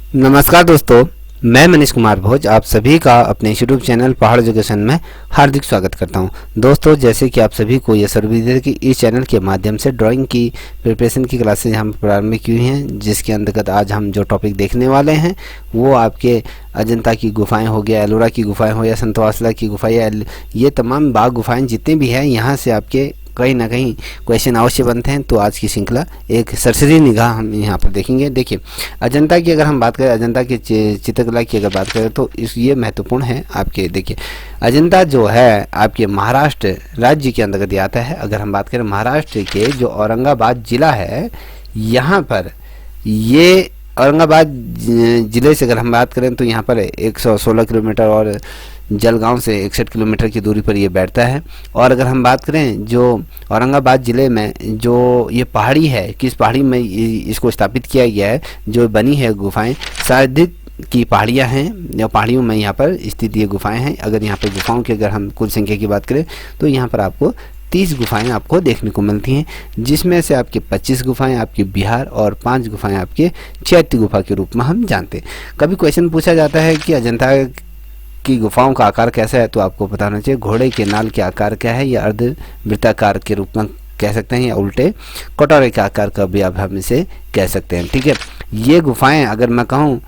नमस्कार दोस्तों, मैं मनीष कुमार भोज आप सभी का अपने यूट्यूब चैनल पहाड़ एजुकेशन में हार्दिक स्वागत करता हूं। दोस्तों, जैसे कि आप सभी को ये सर्विस की इस चैनल के माध्यम से ड्राइंग की प्रिपरेशन की क्लासेज हम प्रारंभ की हुई हैं, जिसके अंतर्गत आज हम जो टॉपिक देखने वाले हैं वो आपके अजंता की गुफाएं हो गया, एलोरा की गुफाएं हो या संतवासला की गुफाएं या ये तमाम बाघ गुफाएँ जितने भी हैं, यहाँ से आपके कहीं ना कहीं क्वेश्चन अवश्य बनते हैं। तो आज की श्रृंखला एक सरसरी निगाह हम यहाँ पर देखेंगे। देखिए, अजंता की अगर हम बात करें, अजंता की चित्रकला की अगर बात करें तो ये महत्वपूर्ण है आपके। देखिए, अजंता जो है आपके महाराष्ट्र राज्य के अंतर्गत आता है। अगर हम बात करें महाराष्ट्र के जो औरंगाबाद जिला है, यहाँ पर ये औरंगाबाद ज़िले से अगर हम बात करें तो यहाँ पर 116 किलोमीटर और जलगांव से 61 किलोमीटर की दूरी पर ये बैठता है। और अगर हम बात करें जो औरंगाबाद ज़िले में जो ये पहाड़ी है, किस पहाड़ी में इसको स्थापित किया गया है, जो बनी है गुफाएं, सारधित की पहाड़ियाँ हैं या पहाड़ियों में यहाँ पर स्थित ये गुफाएं हैं। अगर यहाँ पर गुफाओं की अगर हम कुल संख्या की बात करें तो यहाँ पर आपको 30 गुफाएं आपको देखने को मिलती हैं, जिसमें से आपके 25 गुफाएं आपके बिहार और 5 गुफाएं आपके चैत्य गुफा के रूप में हम जानते हैं। कभी क्वेश्चन पूछा जाता है कि अजंता की गुफाओं का आकार कैसा है, तो आपको पता होना चाहिए घोड़े के नाल के आकार क्या है, या अर्ध वृत्ताकार के रूप में कह सकते हैं, या उल्टे कटोरे के आकार का भी आप हम इसे कह सकते हैं। ठीक है, ये गुफाएं अगर मैं कहूँ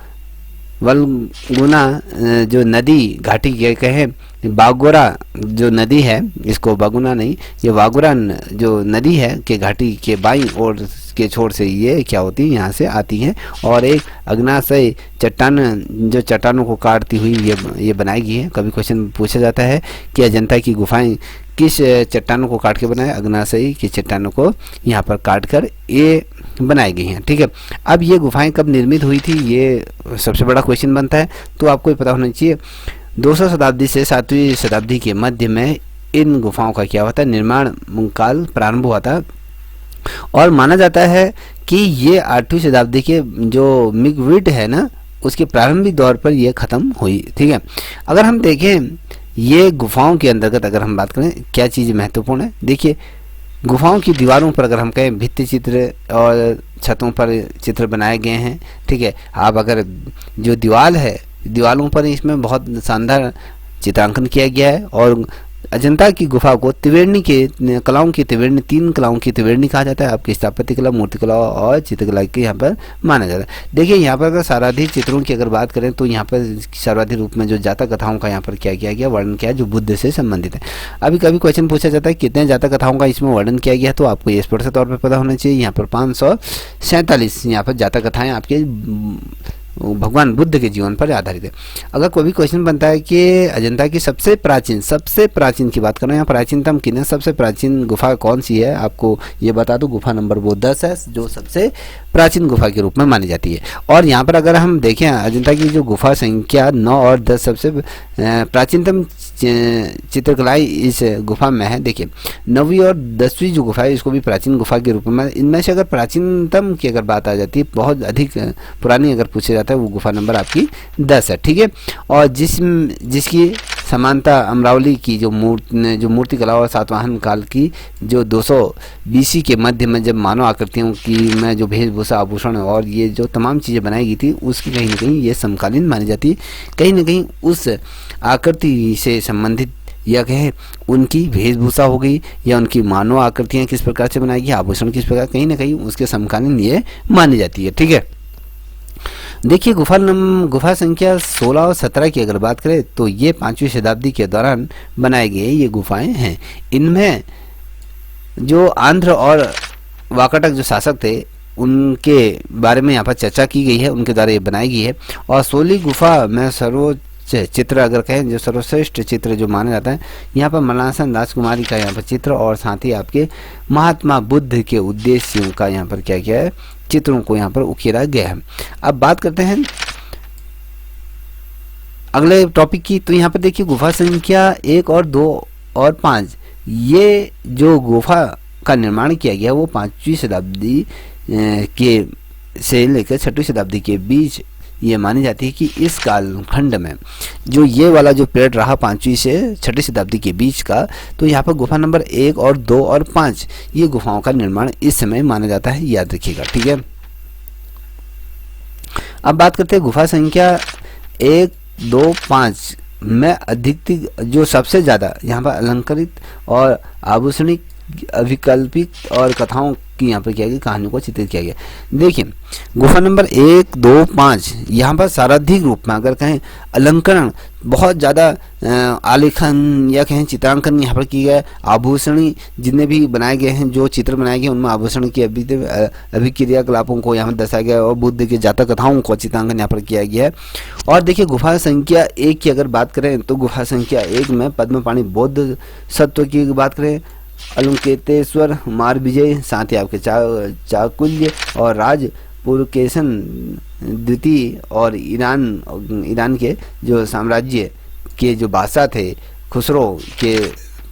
वलगुना जो नदी घाटी के कहें, बागोरा जो नदी है, इसको बागुना नहीं, ये वागुरा जो नदी है के घाटी के बाईं ओर के छोर से ये क्या होती है, यहाँ से आती है। और एक अग्नाशय चट्टान जो चट्टानों को काटती हुई ये बनाई गई है। कभी क्वेश्चन पूछा जाता है कि अजंता की गुफाएं किस चट्टानों को काट के बनाए, अग्नाशय की चट्टानों को यहाँ पर काट कर ये बनाई गई हैं। ठीक है, अब ये गुफाएं कब निर्मित हुई थी, ये सबसे बड़ा क्वेश्चन बनता है। तो आपको ये पता होना चाहिए 200 शताब्दी से 7वीं शताब्दी के मध्य में इन गुफाओं का क्या होता है, निर्माण काल प्रारंभ हुआ था। और माना जाता है कि ये 8वीं शताब्दी के जो मिगविट है ना, उसके प्रारंभिक दौर पर ये ख़त्म हुई। ठीक है, अगर हम देखें ये गुफाओं के अंतर्गत अगर हम बात करें क्या चीज़ महत्वपूर्ण है। देखिए, गुफाओं की दीवारों पर अगर हम कहें भित्ति चित्र और छतों पर चित्र बनाए गए हैं। ठीक है, आप अगर जो दीवार है, दीवारों पर इसमें बहुत शानदार चित्रांकन किया गया है। और अजंता की गुफा को त्रिवेणी के कलाओं की त्रिवेणी, 3 कलाओं की त्रिवेणी कहा जाता है। आपकी स्थापत्य कला, मूर्तिकला और चित्रकला के यहाँ पर माना जाता है। देखिए, यहाँ पर अगर सर्वाधिक चित्रों की अगर बात करें तो यहाँ पर सर्वाधिक रूप में जो जातक कथाओं का यहाँ पर क्या किया गया, वर्णन किया, जो बुद्ध से संबंधित है। अभी कभी क्वेश्चन पूछा जाता है कितने जातक कथाओं का इसमें वर्णन किया गया, तो आपको ये स्पष्ट तौर पर पता होना चाहिए। यहाँ पर 547 यहाँ पर जातक कथाएँ आपके भगवान बुद्ध के जीवन पर आधारित है। अगर कोई भी क्वेश्चन बनता है कि अजंता की सबसे प्राचीन की बात करें, या प्राचीनतम किन्हें सबसे प्राचीन गुफा कौन सी है, आपको ये बता दूं गुफा नंबर वो 10 है, जो सबसे प्राचीन गुफा के रूप में मानी जाती है। और यहाँ पर अगर हम देखें अजंता की जो गुफा संख्या 9 और 10 सबसे प्राचीनतम चित्रकलाई इस गुफा में है। देखिए, 9वीं और 10वीं जो गुफा है इसको भी प्राचीन गुफा के रूप में, इनमें से अगर प्राचीनतम की अगर बात आ जाती है, बहुत अधिक पुरानी अगर पूछा जाता है, वो गुफा नंबर आपकी 10 है। ठीक है, और जिसकी समानता अमरावली की जो मूर्तिकला और सातवाहन काल की जो 200 BC के मध्य में जब मानव आकृतियों की में जो वेशभूषा, आभूषण और ये जो तमाम चीज़ें बनाई गई थी, उसकी कहीं ना कहीं ये समकालीन मानी जाती है। कहीं ना कहीं उस आकृति से संबंधित या कहें उनकी वेशभूषा हो गई, या उनकी मानव आकृतियाँ किस प्रकार से बनाई गई, आभूषण किस प्रकार, कहीं ना कहीं उसके समकालीन ये मानी जाती है। ठीक है, देखिए, गुफा संख्या 16 और 17 की अगर बात करें तो ये 5वीं शताब्दी के दौरान बनाए गए ये गुफाएं हैं। इनमें जो आंध्र और वाकाटक जो शासक थे उनके बारे में यहाँ पर चर्चा की गई है, उनके द्वारा ये बनाई गई है। और 16 गुफा में सर्वोच्च चित्र अगर कहें, जो सर्वश्रेष्ठ चित्र जो माना जाता है, यहाँ पर मलासन राजकुमारी का यहाँ पर चित्र, और साथ ही आपके महात्मा बुद्ध के उद्देश्यों का यहाँ पर क्या किया है, चित्रों को यहाँ पर उकेरा गया है। अब बात करते हैं अगले टॉपिक की। तो यहाँ पर देखिए, गुफा संख्या 1 और 2 और 5, ये जो गुफा का निर्माण किया गया वो 5वीं शताब्दी के से लेकर 6वीं शताब्दी के बीच ये मानी जाती है कि इस कालखंड में जो ये वाला जो पीरियड रहा 5वीं से 6वीं शताब्दी के बीच का, तो यहाँ पर गुफा नंबर 1 और 2 और 5 ये गुफाओं का निर्माण इस समय माना जाता है, याद रखिएगा। ठीक है, अब बात करते हैं गुफा संख्या 1, 2, 5 में अधिकतर जो सबसे ज़्यादा यहाँ पर अलंकृत और आभूषणिक अविकल्पित और कथाओं की यहाँ पर किया गया, कहानियों को चित्रित किया गया। देखिए गुफा नंबर 1, 2, 5 यहाँ पर साराधिक रूप में अगर कहें अलंकरण बहुत ज़्यादा आलेखन या कहें चित्रांकन यहाँ पर किया गया। आभूषणी जितने भी बनाए गए हैं, जो चित्र बनाए गए उनमें आभूषण की अभिक्रियाकलापों को यहाँ पर दर्शाया गया और बुद्ध की जातक कथाओं को चित्रांकन यहाँ पर किया गया है। और देखिए गुफा संख्या 1 की अगर बात करें तो गुफा संख्या 1 में पद्मपाणि बौद्ध सत्व की बात करें, अलंकेतेश्वर, मारविजय, साथ ही आपके चाकुल्य और राजपुलकेशन द्वितीय और ईरान के जो साम्राज्य के जो बादशाह थे खुसरो के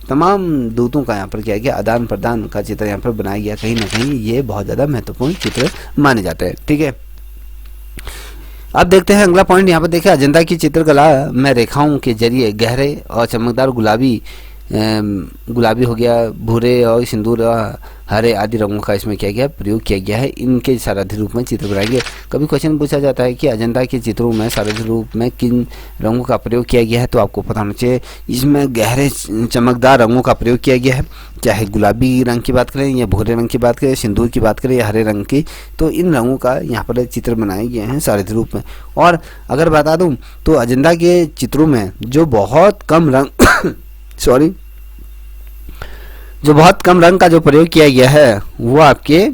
तमाम दूतों का यहाँ पर किया गया आदान प्रदान का चित्र यहाँ पर बनाया गया। कहीं ना कहीं ये बहुत ज़्यादा महत्वपूर्ण चित्र माने जाते हैं। ठीक है, अब देखते हैं अगला पॉइंट। यहाँ पर देखिए अजंता की चित्रकला में रेखाओं के जरिए गहरे और चमकदार गुलाबी हो गया, भूरे और सिंदूर हरे आदि रंगों का इसमें किया गया प्रयोग किया गया है। इनके साराधिक रूप में चित्र बनाएंगे। कभी क्वेश्चन पूछा जाता है कि अजंता के चित्रों में साराधिक रूप में किन रंगों का प्रयोग किया गया है, तो आपको पता होना चाहिए इसमें गहरे चमकदार रंगों का प्रयोग किया गया है। चाहे गुलाबी रंग की बात करें या भूरे रंग की बात करें, सिंदूर की बात करें या हरे रंग की, तो इन रंगों का यहाँ पर चित्र बनाए गए हैं साराधिक रूप में। और अगर बता दूँ तो अजंता के चित्रों में जो बहुत कम रंग जो बहुत कम रंग का जो प्रयोग किया गया है वो आपके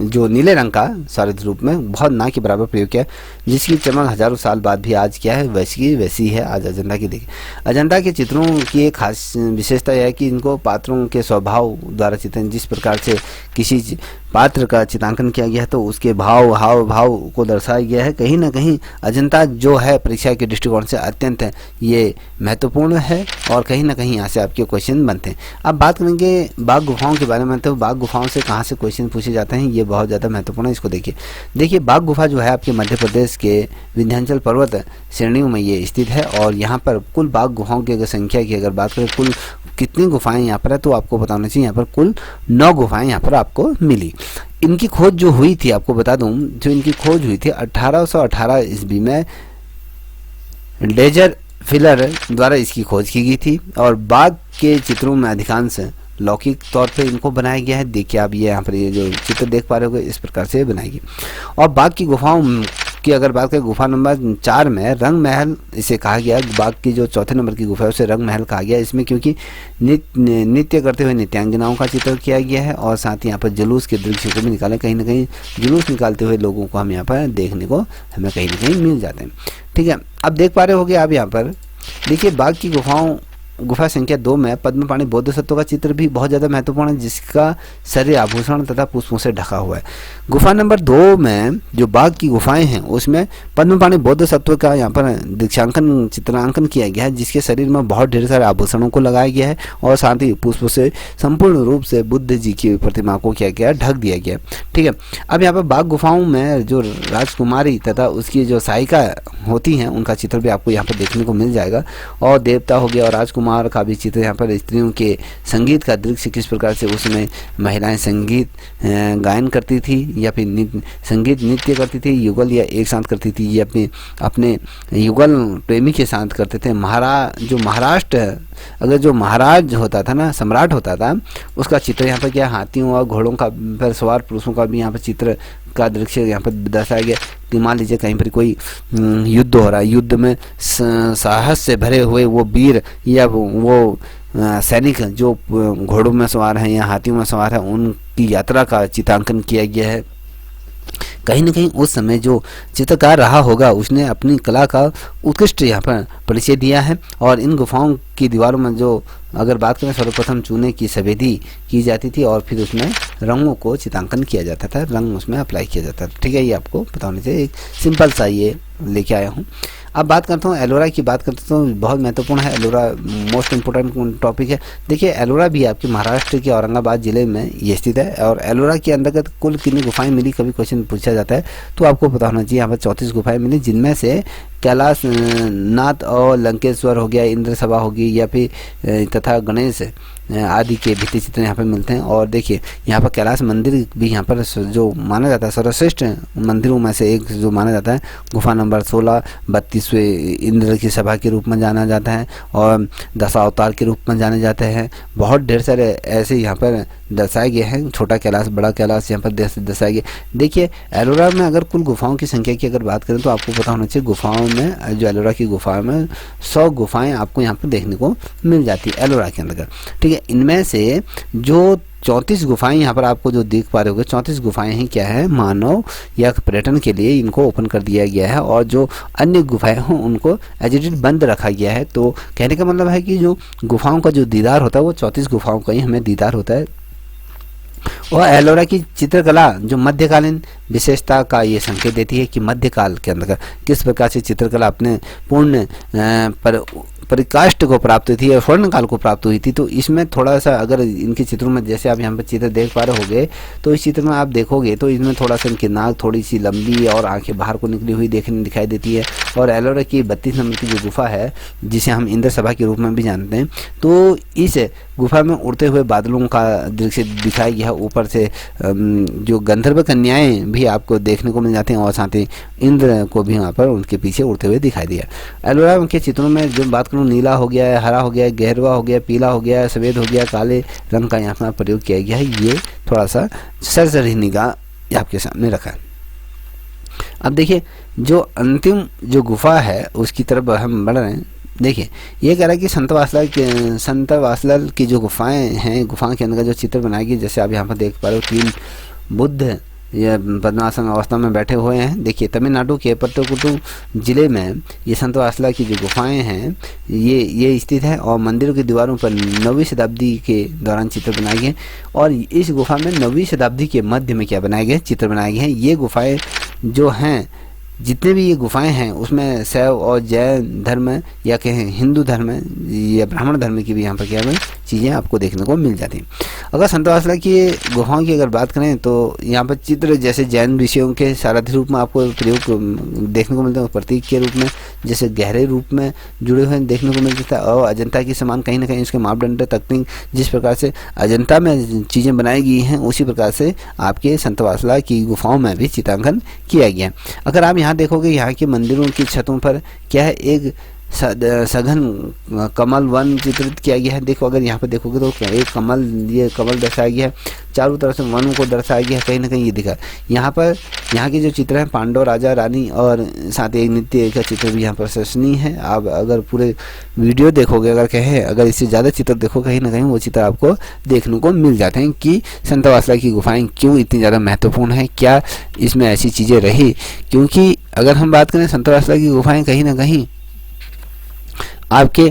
जो नीले रंग का साराधिक रूप में बहुत ना के बराबर प्रयोग किया है, जिसकी चमक हजारों साल बाद भी आज क्या है वैसी है आज अजंता की। देखिए अजंता के चित्रों की एक खास विशेषता यह है कि इनको पात्रों के स्वभाव द्वारा चित्रण, जिस प्रकार से किसी पात्र का चित्रांकन किया गया है तो उसके हाव भाव को दर्शाया गया है। कहीं ना कहीं अजंता जो है परीक्षा के दृष्टिकोण से अत्यंत ये महत्वपूर्ण है और कहीं ना कहीं यहाँ से आपके क्वेश्चन बनते हैं। अब बात करेंगे बाघ गुफाओं के बारे में, तो बाघ गुफाओं से कहाँ से क्वेश्चन पूछे जाते हैं ये बहुत ज़्यादा महत्वपूर्ण है। इसको देखिए बाघ गुफा जो है आपके मध्य प्रदेश के विंध्याचल पर्वत श्रेणियों में ये स्थित है। और यहाँ पर कुल बाघ गुफाओं की अगर संख्या की अगर बात करें कुल कितनी गुफाएं यहाँ पर है, तो आपको बताना चाहिए यहाँ पर कुल 9 गुफाएं यहाँ पर आपको मिली। इनकी खोज जो हुई थी आपको बता दूं, जो इनकी खोज हुई थी 1818 ईस्वी में लेजर फिलर द्वारा इसकी खोज की गई थी। और बाघ के चित्रों में अधिकांश लौकिक तौर पे इनको बनाया गया है। देखिए आप ये यहाँ पर ये जो चित्र देख पा रहे हो इस प्रकार से बनाएगी। और बाघ की गुफाओं की अगर बात करें गुफा नंबर 4 में रंग महल इसे कहा गया। बाघ की जो चौथे नंबर की गुफा है उसे रंग महल कहा गया। इसमें क्योंकि नृत्य करते हुए नृत्यांगनाओं का चित्र किया गया है और साथ ही यहाँ पर जुलूस के दृश्य को भी निकाले। कहीं ना कहीं जुलूस निकालते हुए लोगों को हम यहाँ पर देखने को हमें कहीं ना कहीं मिल जाते हैं। ठीक है, अब देख पा रहे होगे आप यहाँ पर देखिए बाघ की गुफा संख्या 2 में पद्मपाणि बौद्ध सत्व का चित्र भी बहुत ज़्यादा महत्वपूर्ण है, जिसका शरीर आभूषण तथा पुष्पों से ढका हुआ है। गुफा नंबर 2 में जो बाघ की गुफाएं हैं उसमें पद्मपाणि बौद्ध सत्व का यहाँ पर चित्रांकन किया गया है, जिसके शरीर में बहुत ढेर सारे आभूषणों को लगाया गया है और साथ ही पुष्पों से संपूर्ण रूप से बुद्ध जी की प्रतिमा को किया गया ढक दिया गया। ठीक है, अब यहाँ पर बाघ गुफाओं में जो राजकुमारी तथा उसकी जो सहायिका होती हैं उनका चित्र भी आपको यहाँ पर देखने को मिल जाएगा। और देवता हो गया और राजकुमार का भी चित्र यहाँ पर स्त्रियों के संगीत का दृश्य किस प्रकार से उसमें महिलाएं संगीत गायन करती थी या फिर संगीत नृत्य करती थी, युगल या एक साथ करती थी या अपने युगल प्रेमी के साथ करते थे। महाराष्ट्र अगर जो महाराज होता था ना, सम्राट होता था, उसका चित्र यहाँ पर क्या हाथियों और घोड़ों का पर सवार पुरुषों का भी यहाँ पर चित्र का दृश्य यहाँ पर दर्शाया गया कि मान लीजिए कहीं पर कोई युद्ध हो रहा है, युद्ध में साहस से भरे हुए वो वीर या वो सैनिक जो घोड़ों में सवार हैं या हाथियों में सवार हैं उनकी यात्रा का चित्रांकन किया गया है। कहीं ना कहीं उस समय जो चित्रकार रहा होगा उसने अपनी कला का उत्कृष्ट यहाँ पर परिचय दिया है। और इन गुफाओं की दीवारों में जो अगर बात करें सर्वप्रथम चूने की सफेदी की जाती थी और फिर उसमें रंगों को चित्रांकन किया जाता था, रंग उसमें अप्लाई किया जाता था। ठीक है, ये आपको पता होना चाहिए। एक सिंपल सा ये लेके आया हूँ। अब बात करता हूँ एलोरा की, बात करता हूँ बहुत महत्वपूर्ण है एलोरा, मोस्ट इम्पोर्टेंट टॉपिक है। देखिए एलोरा भी आपके महाराष्ट्र के औरंगाबाद जिले में ये स्थित है। और एलोरा के अंतर्गत कुल कितनी गुफाएं मिली, कभी क्वेश्चन पूछा जाता है तो आपको पता होना चाहिए यहाँ पर 34 गुफाएं मिली, जिनमें से कैलाश नाथ और लंकेश्वर हो गया, इंद्र सभा होगी, या फिर तथा गणेश आदि के भित्ति चित्र यहाँ पर मिलते हैं। और देखिए यहाँ पर कैलाश मंदिर भी यहाँ पर जो माना जाता है सर्वश्रेष्ठ मंदिरों में से एक जो माना जाता है, गुफा नंबर 16 32वें इंद्र की सभा के रूप में जाना जाता है और दशावतार के रूप में जाने जाते हैं। बहुत ढेर सारे ऐसे यहाँ पर दर्शाए गए हैं, छोटा कैलाश बड़ा कैलाश यहाँ पर दर्शाए गए। देखिए एलोरा में अगर कुल गुफाओं की संख्या की अगर बात करें तो आपको पता होना चाहिए, गुफाओं में जो एलोरा की गुफाओं में 100 गुफाएं आपको यहाँ पर देखने को मिल जाती है एलोरा के अंदर, ठीक है। इनमें से जो 34 गुफाएं यहाँ पर आपको जो देख पा रहे होगे, 34 गुफाएं ही क्या है, मानव या पर्यटन के लिए इनको ओपन कर दिया गया है और जो अन्य गुफाएं हों उनको एज इट इज बंद रखा गया है। तो कहने का मतलब है कि जो गुफाओं का जो दीदार होता है वो 34 गुफाओं का ही हमें दीदार होता है। और एलोरा की चित्रकला जो मध्यकालीन विशेषता का ये संकेत देती है कि मध्यकाल के अंदर किस प्रकार से चित्रकला अपने पूर्ण परिकाष्ठ को प्राप्त हुई थी या स्वर्ण काल को प्राप्त हुई थी। तो इसमें थोड़ा सा अगर इनके चित्रों में जैसे आप यहाँ पर चित्र देख पा रहे होगे, तो इस चित्र में आप देखोगे तो इसमें थोड़ा सा इनकी नाक थोड़ी सी लंबी और आंखें बाहर को निकली हुई दिखाई देती है। और एलोरा की 32 नंबर की जो गुफा है जिसे हम इंद्र सभा के रूप में भी जानते हैं, तो इस गुफा में उड़ते हुए बादलों का दृश्य दिखाया गया है। ऊपर से जो गंधर्व कन्याएं भी आपको देखने को मिल जाती हैं और साथ ही इंद्र को भी वहाँ पर उनके पीछे उड़ते हुए दिखाई दिया। एलोरा के चित्रों में जो बात करूँ, नीला हो गया है, हरा हो गया है, गहरवा हो गया, पीला हो गया, सफ़ेद हो गया, काले रंग का यहाँ पर प्रयोग किया गया है। ये थोड़ा सा सरसरी निगाह आपके सामने रखा है। अब देखिए जो अंतिम जो गुफा है उसकी तरफ हम बढ़ रहे हैं। देखिए ये कह रहा है कि संत वासलाल की जो गुफाएं हैं, गुफाओं के अंदर जो चित्र बनाए गए, जैसे आप यहाँ पर देख पा रहे हो 3 बुद्ध ये पद्मासन अवस्था में बैठे हुए हैं। देखिए तमिलनाडु के पत्तुकोट्टू जिले में ये संत वासला की जो गुफाएं हैं ये स्थित है और मंदिरों की दीवारों पर 9वीं शताब्दी के दौरान चित्र बनाए गए। और इस गुफा में 9वीं शताब्दी के मध्य में क्या बनाए गए, चित्र बनाए गए हैं। ये गुफाएं जो हैं, जितने भी ये गुफाएं हैं उसमें शैव और जैन धर्म या कहें हिंदू धर्म या ब्राह्मण धर्म की भी यहाँ पर क्या है चीज़ें आपको देखने को मिल जाती हैं। अगर संत वासला की गुफाओं की अगर बात करें तो यहाँ पर चित्र जैसे जैन ऋषियों के सारथी रूप में आपको प्रयोग देखने को मिलते हैं, प्रतीक के रूप में जैसे गहरे रूप में जुड़े हुए देखने को मिल जाता है। और अजंता की समान कहीं ना कहीं उसके मापदंड तकनीक जिस प्रकार से अजंता में चीज़ें बनाई गई हैं उसी प्रकार से आपके संत वासला की गुफाओं में भी चित्रांकन किया गया है। अगर आप यहाँ देखोगे यहाँ के मंदिरों की छतों पर क्या है, एक सघन कमल वन चित्रित किया गया है। देखो अगर यहाँ पर देखोगे तो एक कमल, ये कमल दर्शाया गया है, चारों तरफ से वनों को दर्शाया गया है, कहीं ना कहीं ये दिखा। यहाँ पर यहाँ के जो चित्र हैं पांडव राजा रानी और साथ ही एक नृत्य का चित्र भी यहाँ पर प्रशंसनीय है। आप अगर पूरे वीडियो देखोगे, अगर इससे ज़्यादा चित्र देखो, कहीं ना कहीं वो चित्र आपको देखने को मिल जाते हैं कि संत वासला की गुफाएँ क्यों इतनी ज़्यादा महत्वपूर्ण है, क्या इसमें ऐसी चीज़ें रही। क्योंकि अगर हम बात करें संत वासला की गुफाएँ कहीं ना कहीं आपके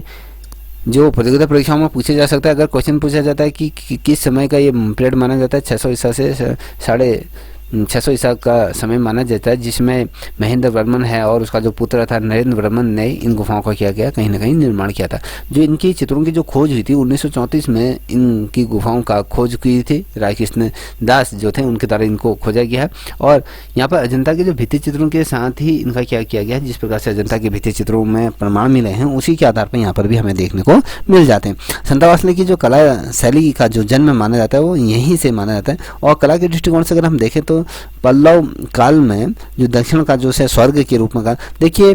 जो प्रतियोगिता परीक्षाओं में पूछा जा सकता है। अगर क्वेश्चन पूछा जाता है कि किस समय का ये पीरियड माना जाता है, 600 ईसा से 650 ईसा का समय माना जाता है, जिसमें महेंद्र वर्मन है और उसका जो पुत्र था नरेंद्र वर्मन ने इन गुफाओं का किया गया कहीं ना कहीं निर्माण किया था। जो इनकी चित्रों की जो खोज हुई थी 1934 में इनकी गुफाओं का खोज की थी, रायकृष्ण दास जो थे उनके द्वारा इनको खोजा गया है। और यहाँ पर अजंता के जो भित्ति चित्रों के साथ ही इनका क्या किया गया है, जिस प्रकार से अजंता के भित्ति चित्रों में प्रमाण मिले हैं उसी के आधार पर यहाँ पर भी हमें देखने को मिल जाते हैं। संत वासला की जो कला शैली का जो जन्म माना जाता है वो यहीं से माना जाता है। और कला के दृष्टिकोण से अगर हम देखें तो पल्लव काल में जो दक्षिण का जो है स्वर्ग के रूप में का, देखिए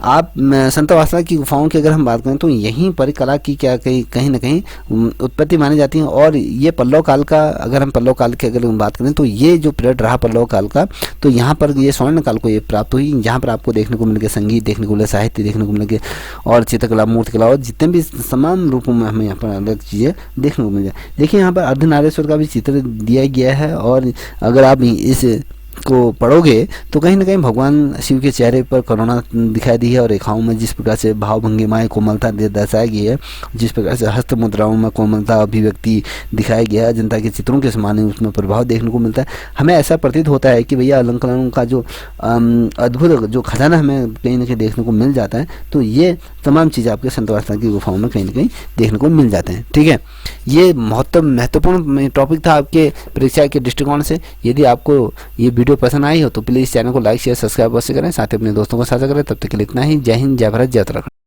आप संत वासला की गुफाओं की अगर हम बात करें तो यहीं पर कला की क्या कहीं ना कहीं उत्पत्ति मानी जाती है। और ये पल्लव काल का, अगर हम पल्लव काल की अगर हम बात करें तो ये जो पीरियड रहा पल्लव काल का, तो यहाँ पर ये स्वर्ण काल को ये प्राप्त हुई, जहाँ पर आपको देखने को मिल गया संगीत देखने को मिला, साहित्य देखने को मिल गया और चित्रकला मूर्तिकला और जितने भी तमाम रूपों में हमें यहाँ पर अलग चीज़ें देखने को मिल जाए। देखिए यहाँ पर अर्धनारेश्वर का भी चित्र दिया गया है और अगर आप इस को पढ़ोगे तो कहीं ना कहीं भगवान शिव के चेहरे पर करुणा दिखाई दी है और रेखाओं में जिस प्रकार से भाव भंगिमाएं कोमलता दर्शाई गई है, जिस प्रकार से हस्त मुद्राओं में कोमलता अभिव्यक्ति दिखाया गया है, जनता के चित्रों के समान उसमें प्रभाव देखने को मिलता है। हमें ऐसा प्रतीत होता है कि भैया अलंकारों का जो अद्भुत जो खजाना हमें कहीं ना कहीं देखने को मिल जाता है। तो ये तमाम चीज़ें आपके संत वासला की गुफाओं में कहीं ना कहीं देखने को मिल जाते हैं। ठीक है, ये महत्वपूर्ण टॉपिक था आपके परीक्षा के दृष्टिकोण से। यदि आपको ये वीडियो पसंद आई हो तो प्लीज़ चैनल को लाइक शेयर सब्सक्राइब अवश्य करें, साथ ही अपने दोस्तों को साझा करें। तब तक के लिए इतना ही। जय हिंद, जय भारत, जय उत्तराखंड।